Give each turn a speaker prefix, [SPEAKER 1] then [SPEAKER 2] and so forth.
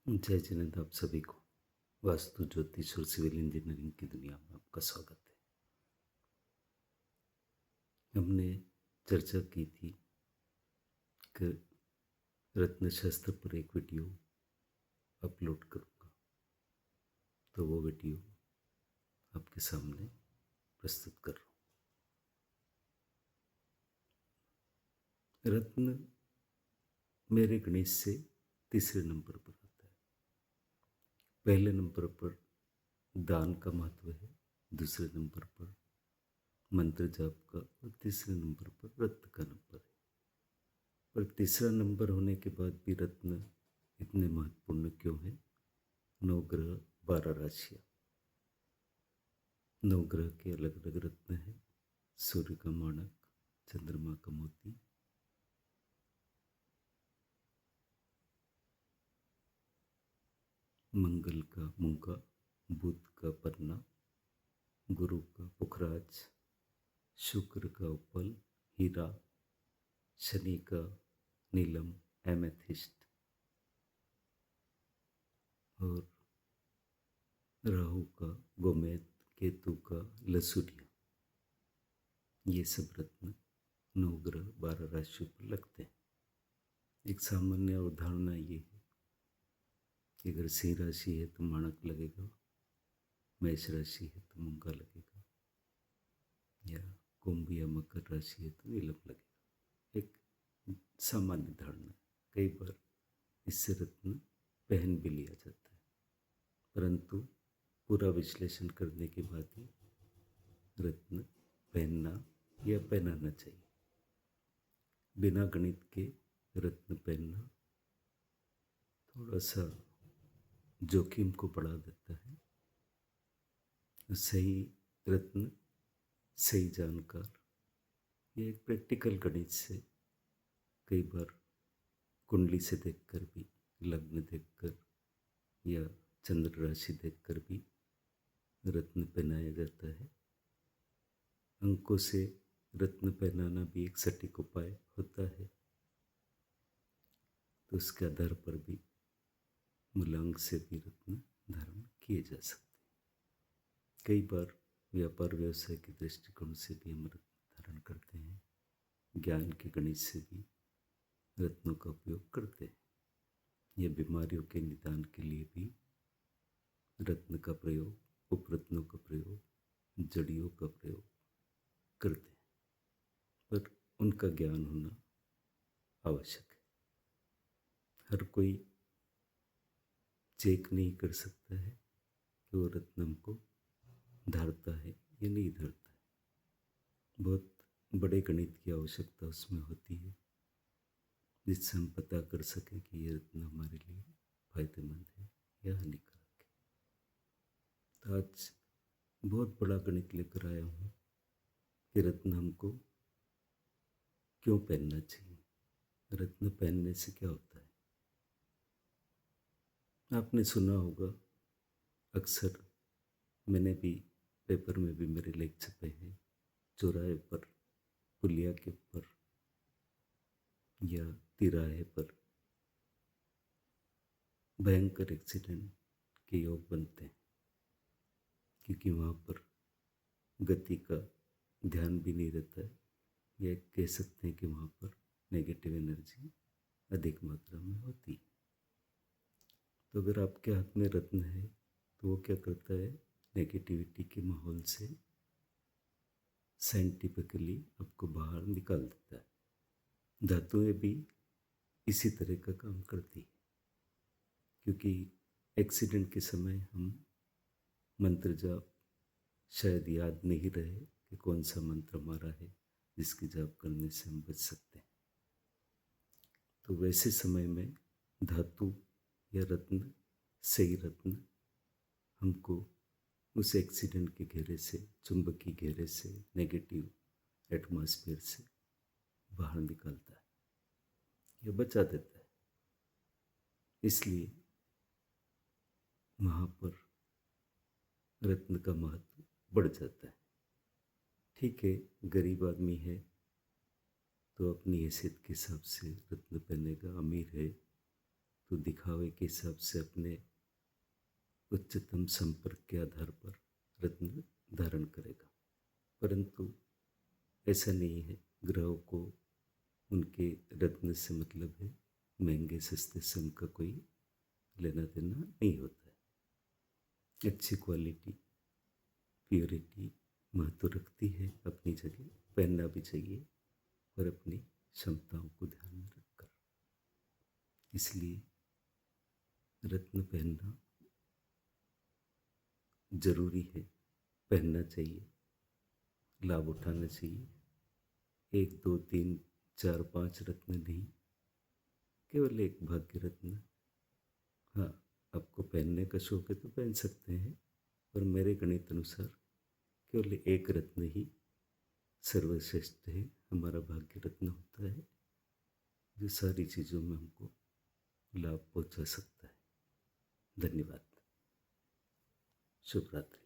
[SPEAKER 1] जय जिनेंद्र, आप सभी को वास्तु ज्योतिष और सिविल इंजीनियरिंग की दुनिया में आपका स्वागत है। हमने चर्चा की थी कि रत्न शास्त्र पर एक वीडियो अपलोड करूंगा, तो वो वीडियो आपके सामने प्रस्तुत कर रहा हूँ। रत्न मेरे गणित से तीसरे नंबर पर आता है। पहले नंबर पर दान का महत्व है, दूसरे नंबर पर मंत्र जाप का और तीसरे नंबर पर रत्न का नंबर है। पर तीसरा नंबर होने के बाद भी रत्न इतने महत्वपूर्ण क्यों है? 9 ग्रह 12 राशियाँ, 9 ग्रह के अलग अलग रत्न हैं। सूर्य का माणक, चंद्रमा का मोती, मंगल का मूंगा, बुध का पन्ना, गुरु का पुखराज, शुक्र का उपल, हीरा, शनि का नीलम एमेथिस्ट और राहु का गोमेद, केतु का लसूरिया। ये सब रत्न 9 ग्रह 12 राशियों पर लगते हैं। एक सामान्य अवधारणा ये है कि अगर सिंह राशि है तो माणक लगेगा, मेष राशि है तो मूंगा लगेगा, या कुंभ या मकर राशि है तो नीलम लगेगा। एक सामान्य धारणा है। कई बार इससे रत्न पहन भी लिया जाता है, परंतु पूरा विश्लेषण करने के बाद ही रत्न पहनना या पहनाना चाहिए। बिना गणित के रत्न पहनना थोड़ा सा जोखिम को बढ़ा देता है। सही रत्न, सही जानकार या एक प्रैक्टिकल गणित से कई बार कुंडली से देखकर भी, लग्न देखकर या चंद्र राशि देखकर भी रत्न पहनाया जाता है। अंकों से रत्न पहनाना भी एक सटीक उपाय होता है, तो उसके आधार पर भी मूलांक से भी रत्न धारण किए जा सकते हैं। कई बार व्यापार व्यवसाय के दृष्टिकोण से भी हम रत्न धारण करते हैं। ज्ञान के गणित से भी रत्नों का उपयोग करते हैं। या बीमारियों के निदान के लिए भी रत्न का प्रयोग, उपरत्नों का प्रयोग, जड़ियों का प्रयोग करते हैं, पर उनका ज्ञान होना आवश्यक है। हर कोई चेक नहीं कर सकता है कि वो रत्न हमको धारता है या नहीं धारता है। बहुत बड़े गणित की आवश्यकता उसमें होती है, जिससे हम पता कर सकें कि ये रत्न हमारे लिए फायदेमंद है या हानिकारक है। तो आज बहुत बड़ा गणित लेकर आया हूँ कि रत्न हमको क्यों पहनना चाहिए, रत्न पहनने से क्या होता है। आपने सुना होगा, अक्सर मैंने भी पेपर में भी मेरे लेख छपे हैं, चौराहे पर, पुलिया के ऊपर या तिराहे पर भयंकर एक्सीडेंट के योग बनते हैं, क्योंकि वहाँ पर गति का ध्यान भी नहीं रहता है, या कह सकते हैं कि वहाँ पर नेगेटिव एनर्जी अधिक मात्रा में होती है। तो अगर आपके हाथ में रत्न है तो वो क्या करता है, नेगेटिविटी के माहौल से साइंटिफिकली आपको बाहर निकाल देता है। धातुएं भी इसी तरह का काम करती है, क्योंकि एक्सीडेंट के समय हम मंत्र जाप शायद याद नहीं रहे कि कौन सा मंत्र हमारा है जिसकी जाप करने से हम बच सकते हैं। तो वैसे समय में धातु या रत्न, सही रत्न हमको उस एक्सीडेंट के घेरे से, चुंबकीय घेरे से, नेगेटिव एटमॉस्फेयर से बाहर निकालता है या बचा देता है। इसलिए वहाँ पर रत्न का महत्व बढ़ जाता है। ठीक है, गरीब आदमी है तो अपनी हैसियत के हिसाब से रत्न पहनेगा, अमीर है तो दिखावे के हिसाब से अपने उच्चतम संपर्क के आधार पर रत्न धारण करेगा। परंतु ऐसा नहीं है, ग्रहों को उनके रत्न से मतलब है, महंगे सस्ते से उनका कोई लेना देना नहीं होता है। अच्छी क्वालिटी, प्योरिटी महत्व रखती है अपनी जगह, पहनना भी चाहिए और अपनी क्षमताओं को ध्यान में रखकर। इसलिए रत्न पहनना जरूरी है, पहनना चाहिए, लाभ उठाना चाहिए। 1 2 3 4 5 रत्न नहीं, केवल एक भाग्य रत्न। हाँ, आपको पहनने का शौक है तो पहन सकते हैं, पर मेरे गणित अनुसार केवल एक रत्न ही सर्वश्रेष्ठ है, हमारा भाग्य रत्न होता है, जो सारी चीज़ों में हमको लाभ पहुंचा सकता है। धन्यवाद। शुभ रात्रि।